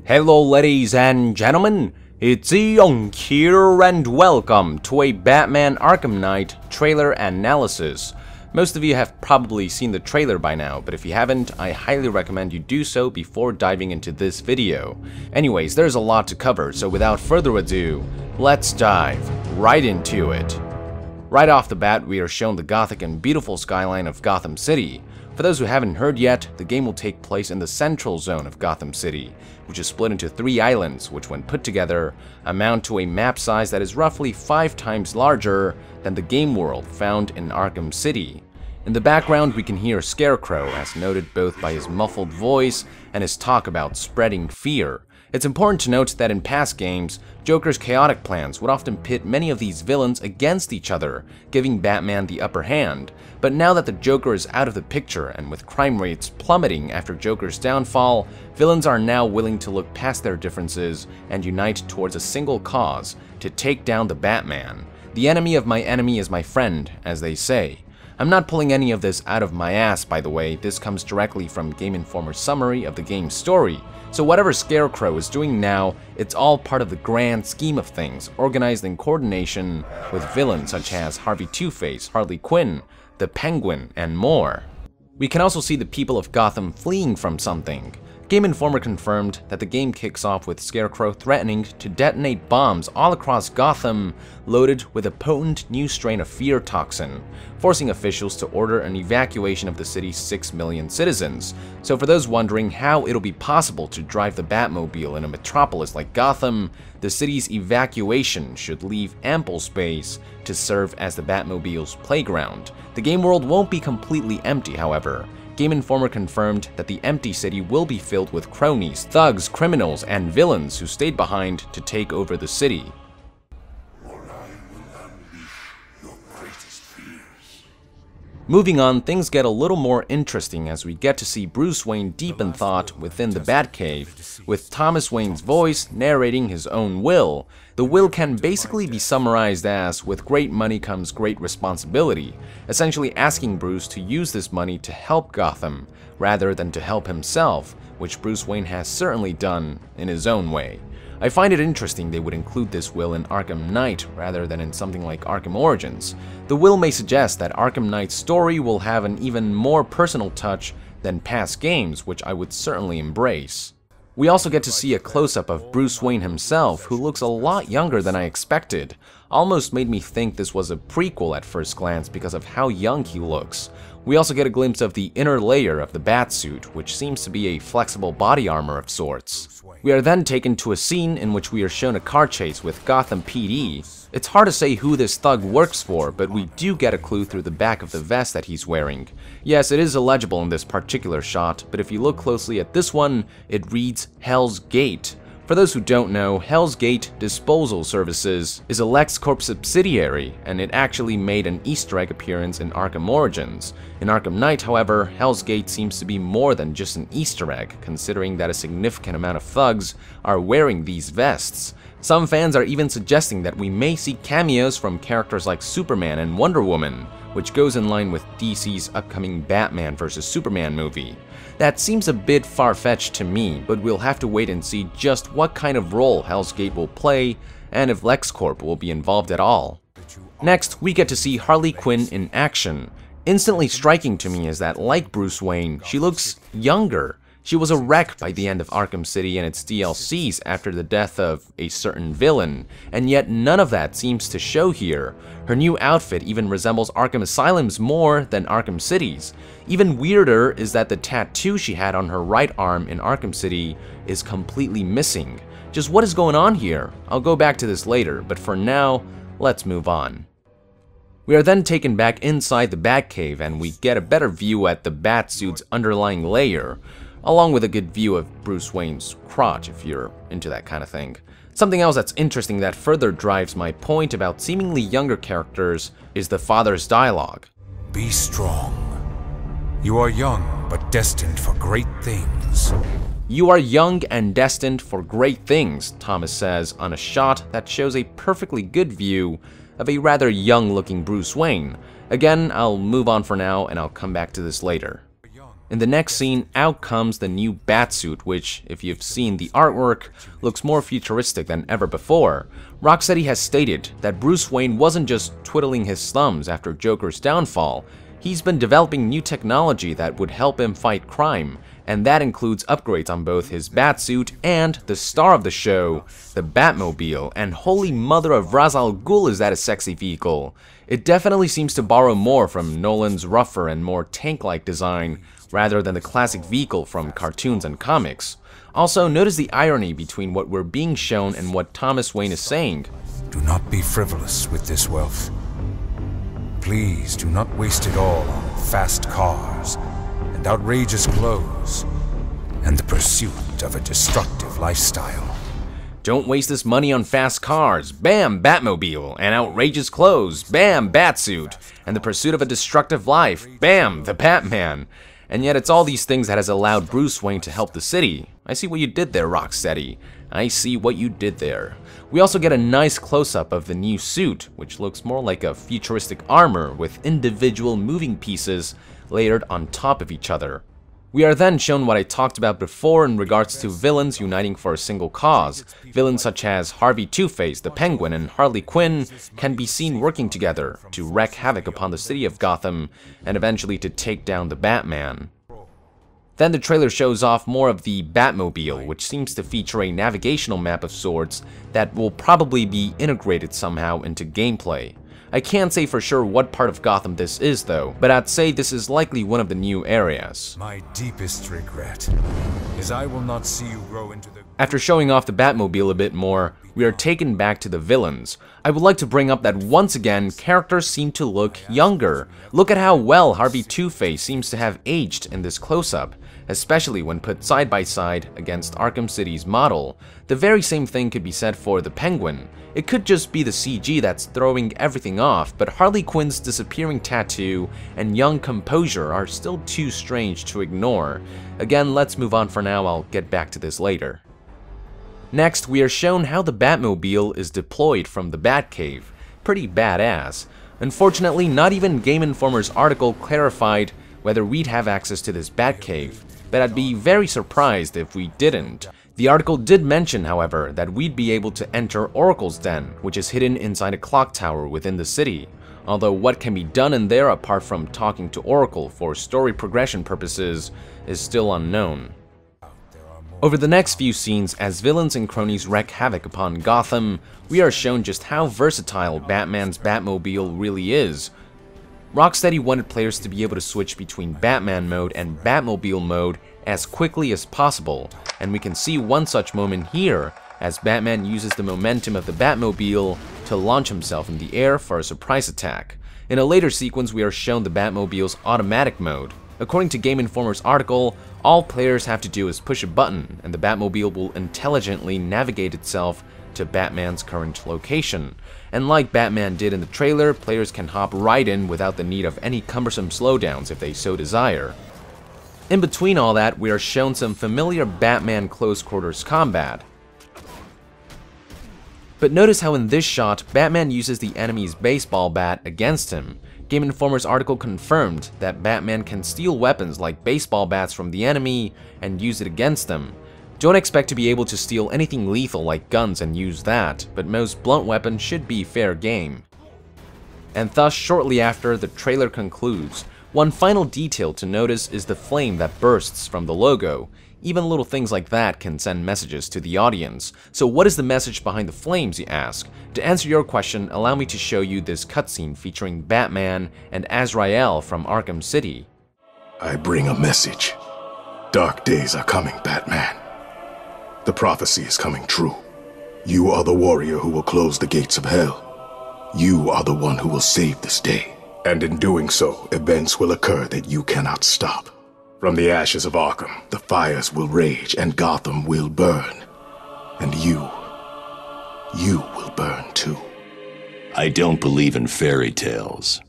Hello ladies and gentlemen, it's Young here and welcome to a Batman Arkham Knight trailer analysis. Most of you have probably seen the trailer by now, but if you haven't, I highly recommend you do so before diving into this video. Anyways, there's a lot to cover, so without further ado, let's dive right into it. Right off the bat, we are shown the gothic and beautiful skyline of Gotham City. For those who haven't heard yet, the game will take place in the central zone of Gotham City, which is split into 3 islands, which when put together, amount to a map size that is roughly 5 times larger than the game world found in Arkham City. In the background, we can hear Scarecrow, as noted both by his muffled voice and his talk about spreading fear. It's important to note that in past games, Joker's chaotic plans would often pit many of these villains against each other, giving Batman the upper hand. But now that the Joker is out of the picture, and with crime rates plummeting after Joker's downfall, villains are now willing to look past their differences and unite towards a single cause, to take down the Batman. The enemy of my enemy is my friend, as they say. I'm not pulling any of this out of my ass, by the way. This comes directly from Game Informer's summary of the game's story. So whatever Scarecrow is doing now, it's all part of the grand scheme of things, organized in coordination with villains such as Harvey Two-Face, Harley Quinn, the Penguin, and more. We can also see the people of Gotham fleeing from something. Game Informer confirmed that the game kicks off with Scarecrow threatening to detonate bombs all across Gotham loaded with a potent new strain of fear toxin, forcing officials to order an evacuation of the city's 6 million citizens. So for those wondering how it'll be possible to drive the Batmobile in a metropolis like Gotham, the city's evacuation should leave ample space to serve as the Batmobile's playground. The game world won't be completely empty, however. Game Informer confirmed that the empty city will be filled with cronies, thugs, criminals, and villains who stayed behind to take over the city. Moving on, things get a little more interesting as we get to see Bruce Wayne deep in thought within the Batcave, with Thomas Wayne's voice narrating his own will. The will can basically be summarized as, with great money comes great responsibility, essentially asking Bruce to use this money to help Gotham, rather than to help himself, which Bruce Wayne has certainly done in his own way. I find it interesting they would include this will in Arkham Knight rather than in something like Arkham Origins. The will may suggest that Arkham Knight's story will have an even more personal touch than past games, which I would certainly embrace. We also get to see a close-up of Bruce Wayne himself, who looks a lot younger than I expected. Almost made me think this was a prequel at first glance because of how young he looks. We also get a glimpse of the inner layer of the Batsuit, which seems to be a flexible body armor of sorts. We are then taken to a scene in which we are shown a car chase with Gotham PD. It's hard to say who this thug works for, but we do get a clue through the back of the vest that he's wearing. Yes, it is illegible in this particular shot, but if you look closely at this one, it reads Hell's Gate. For those who don't know, Hell's Gate Disposal Services is a LexCorp subsidiary, and it actually made an Easter egg appearance in Arkham Origins. In Arkham Knight, however, Hell's Gate seems to be more than just an Easter egg, considering that a significant amount of thugs are wearing these vests. Some fans are even suggesting that we may see cameos from characters like Superman and Wonder Woman, which goes in line with DC's upcoming Batman vs Superman movie. That seems a bit far-fetched to me, but we'll have to wait and see just what kind of role Hell's Gate will play, and if LexCorp will be involved at all. Next, we get to see Harley Quinn in action. Instantly striking to me is that, like Bruce Wayne, she looks younger. She was a wreck by the end of Arkham City and its DLCs after the death of a certain villain, and yet none of that seems to show here. Her new outfit even resembles Arkham Asylum's more than Arkham City's. Even weirder is that the tattoo she had on her right arm in Arkham City is completely missing. Just what is going on here? I'll go back to this later, but for now, let's move on. We are then taken back inside the Batcave and we get a better view at the Batsuit's underlying layer, along with a good view of Bruce Wayne's crotch if you're into that kind of thing. Something else that's interesting that further drives my point about seemingly younger characters is the father's dialogue. Be strong. You are young, but destined for great things. You are young and destined for great things, Thomas says on a shot that shows a perfectly good view of a rather young-looking Bruce Wayne. Again, I'll move on for now and I'll come back to this later. In the next scene, out comes the new Batsuit, which, if you've seen the artwork, looks more futuristic than ever before. Rocksteady has stated that Bruce Wayne wasn't just twiddling his thumbs after Joker's downfall. He's been developing new technology that would help him fight crime, and that includes upgrades on both his Batsuit and the star of the show, the Batmobile, and holy mother of Ra's al Ghul, is that a sexy vehicle. It definitely seems to borrow more from Nolan's rougher and more tank-like design, rather than the classic vehicle from cartoons and comics. Also, notice the irony between what we're being shown and what Thomas Wayne is saying. Do not be frivolous with this wealth. Please do not waste it all on fast cars and outrageous clothes and the pursuit of a destructive lifestyle. Don't waste this money on fast cars, bam, Batmobile, and outrageous clothes, bam, Batsuit, and the pursuit of a destructive life, bam, the Batman. And yet it's all these things that has allowed Bruce Wayne to help the city. I see what you did there, Rocksteady. I see what you did there. We also get a nice close-up of the new suit, which looks more like a futuristic armor with individual moving pieces layered on top of each other. We are then shown what I talked about before in regards to villains uniting for a single cause. Villains such as Harvey Two-Face, the Penguin, and Harley Quinn can be seen working together to wreak havoc upon the city of Gotham and eventually to take down the Batman. Then the trailer shows off more of the Batmobile, which seems to feature a navigational map of sorts that will probably be integrated somehow into gameplay. I can't say for sure what part of Gotham this is though, but I'd say this is likely one of the new areas. My deepest regret is I will not see you grow into the... After showing off the Batmobile a bit more, we are taken back to the villains. I would like to bring up that once again, characters seem to look younger. Look at how well Harvey Two-Face seems to have aged in this close-up, especially when put side by side against Arkham City's model. The very same thing could be said for the Penguin. It could just be the CG that's throwing everything off, but Harley Quinn's disappearing tattoo and young composure are still too strange to ignore. Again, let's move on for now, I'll get back to this later. Next, we are shown how the Batmobile is deployed from the Batcave. Pretty badass. Unfortunately, not even Game Informer's article clarified whether we'd have access to this Batcave, but I'd be very surprised if we didn't. The article did mention, however, that we'd be able to enter Oracle's Den, which is hidden inside a clock tower within the city. Although what can be done in there apart from talking to Oracle for story progression purposes is still unknown. Over the next few scenes, as villains and cronies wreak havoc upon Gotham, we are shown just how versatile Batman's Batmobile really is. Rocksteady wanted players to be able to switch between Batman mode and Batmobile mode as quickly as possible, and we can see one such moment here as Batman uses the momentum of the Batmobile to launch himself in the air for a surprise attack. In a later sequence, we are shown the Batmobile's automatic mode. According to Game Informer's article, all players have to do is push a button and the Batmobile will intelligently navigate itself to Batman's current location. And like Batman did in the trailer, players can hop right in without the need of any cumbersome slowdowns if they so desire. In between all that, we are shown some familiar Batman close quarters combat. But notice how in this shot, Batman uses the enemy's baseball bat against him. Game Informer's article confirmed that Batman can steal weapons like baseball bats from the enemy and use it against them. Don't expect to be able to steal anything lethal like guns and use that, but most blunt weapons should be fair game. And thus, shortly after, the trailer concludes. One final detail to notice is the flame that bursts from the logo. Even little things like that can send messages to the audience. So what is the message behind the flames, you ask? To answer your question, allow me to show you this cutscene featuring Batman and Azrael from Arkham City. I bring a message. Dark days are coming, Batman. The prophecy is coming true. You are the warrior who will close the gates of hell. You are the one who will save this day. And in doing so, events will occur that you cannot stop. From the ashes of Arkham, the fires will rage and Gotham will burn. And you will burn too. I don't believe in fairy tales.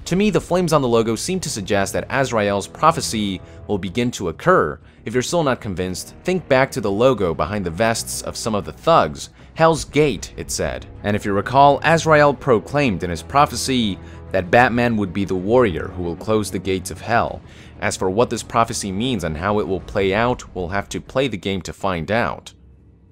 To me, the flames on the logo seem to suggest that Azrael's prophecy will begin to occur. If you're still not convinced, think back to the logo behind the vests of some of the thugs. Hell's Gate, it said. And if you recall, Azrael proclaimed in his prophecy that Batman would be the warrior who will close the gates of hell. As for what this prophecy means and how it will play out, we'll have to play the game to find out.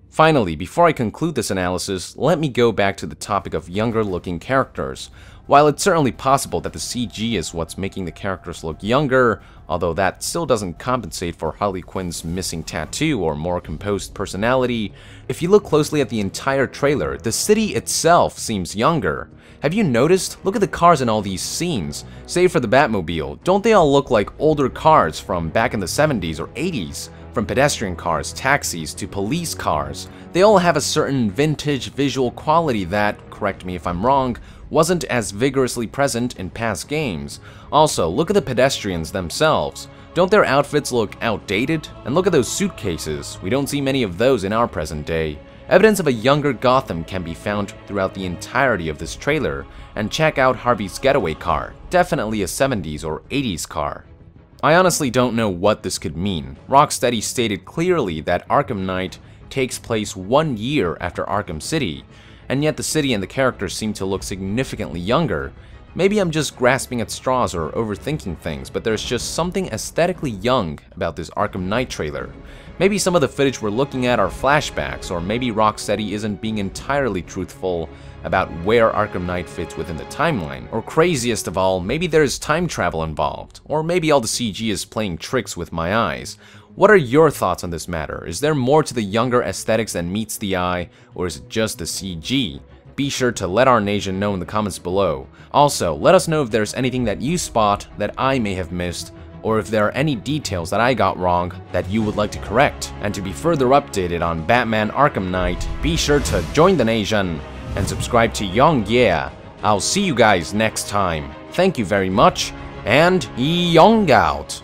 Finally, before I conclude this analysis, let me go back to the topic of younger looking characters. While it's certainly possible that the CG is what's making the characters look younger, although that still doesn't compensate for Harley Quinn's missing tattoo or more composed personality, if you look closely at the entire trailer, the city itself seems younger. Have you noticed? Look at the cars in all these scenes. Save for the Batmobile, don't they all look like older cars from back in the 70s or 80s? From pedestrian cars, taxis, to police cars. They all have a certain vintage visual quality that, correct me if I'm wrong, wasn't as vigorously present in past games. Also, look at the pedestrians themselves. Don't their outfits look outdated? And look at those suitcases. We don't see many of those in our present day. Evidence of a younger Gotham can be found throughout the entirety of this trailer. And check out Harvey's getaway car. Definitely a 70s or 80s car. I honestly don't know what this could mean. Rocksteady stated clearly that Arkham Knight takes place 1 year after Arkham City, and yet the city and the characters seem to look significantly younger. Maybe I'm just grasping at straws or overthinking things, but there's just something aesthetically young about this Arkham Knight trailer. Maybe some of the footage we're looking at are flashbacks, or maybe Rocksteady isn't being entirely truthful about where Arkham Knight fits within the timeline. Or craziest of all, maybe there's time travel involved. Or maybe all the CG is playing tricks with my eyes. What are your thoughts on this matter? Is there more to the younger aesthetics than meets the eye, or is it just the CG? Be sure to let our nation know in the comments below. Also, let us know if there's anything that you spot that I may have missed, or if there are any details that I got wrong that you would like to correct. And to be further updated on Batman Arkham Knight, be sure to join the nation and subscribe to Young Yeah. I'll see you guys next time. Thank you very much, and Young out!